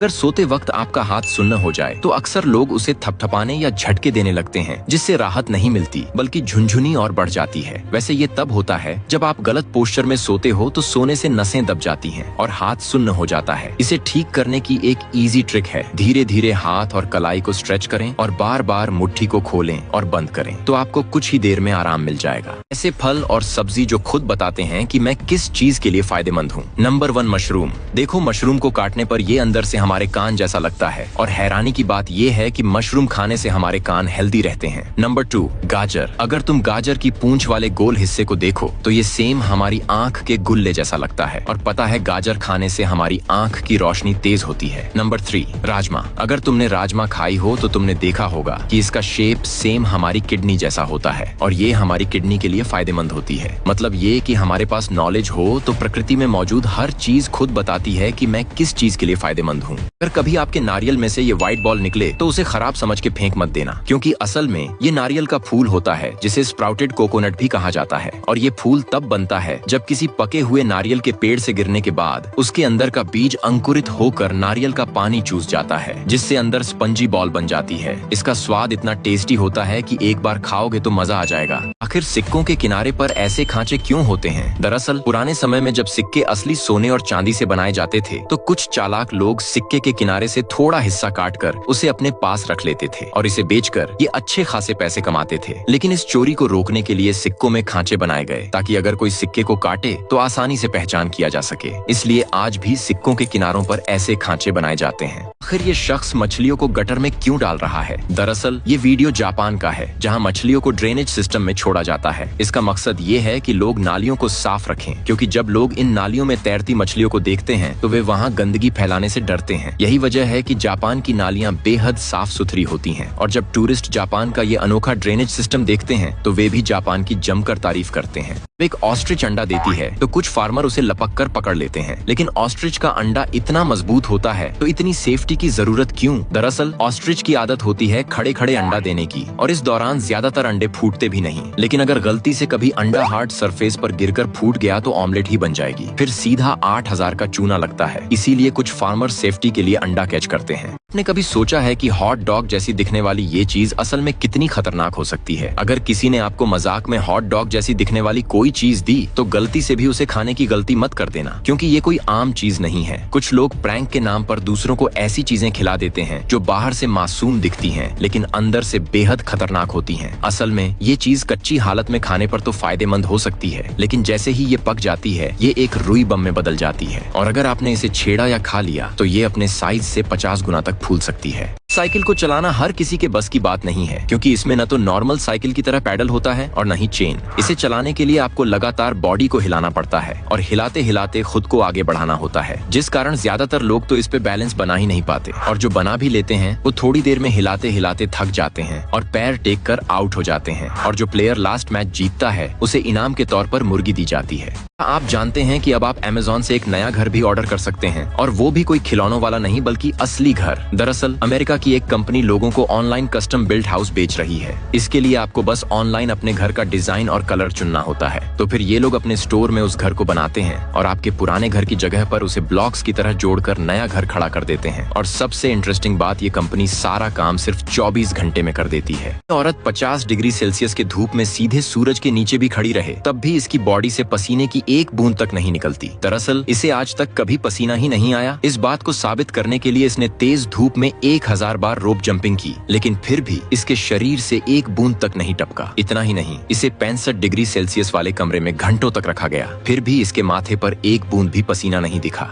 अगर सोते वक्त आपका हाथ सुन्न हो जाए तो अक्सर लोग उसे थपथपाने या झटके देने लगते हैं, जिससे राहत नहीं मिलती बल्कि झुनझुनी और बढ़ जाती है। वैसे ये तब होता है जब आप गलत पोस्चर में सोते हो तो सोने से नसें दब जाती हैं और हाथ सुन्न हो जाता है। इसे ठीक करने की एक इजी ट्रिक है, धीरे धीरे हाथ और कलाई को स्ट्रेच करें और बार बार मुट्ठी को खोलें और बंद करें, तो आपको कुछ ही देर में आराम मिल जाएगा। ऐसे फल और सब्जी जो खुद बताते हैं कि मैं किस चीज के लिए फायदेमंद हूँ। Number 1, mushroom. देखो, मशरूम को काटने पर ये अंदर से हमारे कान जैसा लगता है और हैरानी की बात ये है कि मशरूम खाने से हमारे कान हेल्दी रहते हैं। नंबर 2, गाजर। अगर तुम गाजर की पूंछ वाले गोल हिस्से को देखो तो ये सेम हमारी आंख के गुल्ले जैसा लगता है और पता है गाजर खाने से हमारी आंख की रोशनी तेज होती है। नंबर 3, राजमा। अगर तुमने राजमा खाई हो तो तुमने देखा होगा कि इसका शेप सेम हमारी किडनी जैसा होता है और ये हमारी किडनी के लिए फायदेमंद होती है। मतलब ये कि हमारे पास नॉलेज हो तो प्रकृति में मौजूद हर चीज खुद बताती है कि मैं किस चीज के लिए फायदेमंद हूँ। अगर कभी आपके नारियल में से ये व्हाइट बॉल निकले तो उसे खराब समझ के फेंक मत देना, क्योंकि असल में ये नारियल का फूल होता है जिसे स्प्राउटेड कोकोनट भी कहा जाता है। और ये फूल तब बनता है जब किसी पके हुए नारियल के पेड़ से गिरने के बाद उसके अंदर का बीज अंकुरित होकर नारियल का पानी चूस जाता है, जिससे अंदर स्पंजी बॉल बन जाती है। इसका स्वाद इतना टेस्टी होता है कि एक बार खाओगे तो मजा आ जाएगा। आखिर सिक्कों के किनारे पर ऐसे खांचे क्यों होते हैं? दरअसल पुराने समय में जब सिक्के असली सोने और चांदी से बनाए जाते थे तो कुछ चालाक लोग सिक्के के किनारे से थोड़ा हिस्सा काटकर उसे अपने पास रख लेते थे और इसे बेचकर ये अच्छे खासे पैसे कमाते थे। लेकिन इस चोरी को रोकने के लिए सिक्कों में खांचे बनाए गए ताकि अगर कोई सिक्के को काटे तो आसानी से पहचान किया जा सके। इसलिए आज भी सिक्कों के किनारों पर ऐसे खांचे बनाए जाते हैं। आखिर ये शख्स मछलियों को गटर में क्यों डाल रहा है? दरअसल ये वीडियो जापान का है, जहां मछलियों को ड्रेनेज सिस्टम में छोड़ा जाता है। इसका मकसद ये है कि लोग नालियों को साफ रखें, क्योंकि जब लोग इन नालियों में तैरती मछलियों को देखते हैं तो वे वहां गंदगी फैलाने से डरते हैं। यही वजह है कि जापान की नालियां बेहद साफ सुथरी होती हैं और जब टूरिस्ट जापान का ये अनोखा ड्रेनेज सिस्टम देखते हैं तो वे भी जापान की जमकर तारीफ करते हैं। एक ऑस्ट्रिच अंडा देती है तो कुछ फार्मर उसे लपक कर पकड़ लेते हैं, लेकिन ऑस्ट्रिच का अंडा इतना मजबूत होता है तो इतनी सेफ्टी की जरूरत क्यों? दरअसल ऑस्ट्रिच की आदत होती है खड़े खड़े अंडा देने की और इस दौरान ज्यादातर अंडे फूटते भी नहीं। लेकिन अगर गलती से कभी अंडा हार्ड सरफेस पर गिरकर फूट गया तो ऑमलेट ही बन जाएगी, फिर सीधा 8000 का चूना लगता है। इसीलिए कुछ फार्मर सेफ्टी के लिए अंडा कैच करते हैं। आपने कभी सोचा है कि हॉट डॉग जैसी दिखने वाली ये चीज असल में कितनी खतरनाक हो सकती है? अगर किसी ने आपको मजाक में हॉट डॉग जैसी दिखने वाली कोई चीज दी तो गलती से भी उसे खाने की गलती मत कर देना, क्योंकि ये कोई आम चीज नहीं है। कुछ लोग प्रैंक के नाम पर दूसरों को ऐसी चीजें खिला देते हैं जो बाहर से मासूम दिखती हैं, लेकिन अंदर से बेहद खतरनाक होती हैं। असल में ये चीज कच्ची हालत में खाने पर तो फायदेमंद हो सकती है, लेकिन जैसे ही ये पक जाती है ये एक रुई बम में बदल जाती है और अगर आपने इसे छेड़ा या खा लिया तो ये अपने साइज से 50 गुना तक फूल सकती है। साइकिल को चलाना हर किसी के बस की बात नहीं है, क्योंकि इसमें न तो नॉर्मल साइकिल की तरह पैडल होता है और न ही चेन। इसे चलाने के लिए आपको लगातार बॉडी को हिलाना पड़ता है और हिलाते हिलाते खुद को आगे बढ़ाना होता है, जिस कारण ज्यादातर लोग तो इस पे बैलेंस बना ही नहीं पाते और जो बना भी लेते हैं वो थोड़ी देर में हिलाते हिलाते थक जाते हैं और पैर टेक कर आउट हो जाते हैं और जो प्लेयर लास्ट मैच जीतता है उसे इनाम के तौर पर मुर्गी दी जाती है। आप जानते हैं कि अब आप Amazon से एक नया घर भी ऑर्डर कर सकते हैं और वो भी कोई खिलौनों वाला नहीं बल्कि असली घर। दरअसल अमेरिका की एक कंपनी लोगों को ऑनलाइन कस्टम बिल्ट हाउस बेच रही है। इसके लिए आपको बस ऑनलाइन अपने घर का डिजाइन और कलर चुनना होता है, तो फिर ये लोग अपने स्टोर में उस घर को बनाते हैं और आपके पुराने घर की जगह पर उसे ब्लॉक्स की तरह जोड़कर नया घर खड़ा कर देते हैं। और सबसे इंटरेस्टिंग बात, ये कंपनी सारा काम सिर्फ 24 घंटे में कर देती है। औरत 50 डिग्री सेल्सियस के धूप में सीधे सूरज के नीचे भी खड़ी रहे तब भी इसकी बॉडी से पसीने की एक बूंद तक नहीं निकलती। दरअसल इसे आज तक कभी पसीना ही नहीं आया। इस बात को साबित करने के लिए इसने तेज धूप में 1000 बार रोप जंपिंग की, लेकिन फिर भी इसके शरीर से एक बूंद तक नहीं टपका। इतना ही नहीं, इसे 65 डिग्री सेल्सियस वाले कमरे में घंटों तक रखा गया, फिर भी इसके माथे पर एक बूंद भी पसीना नहीं दिखा।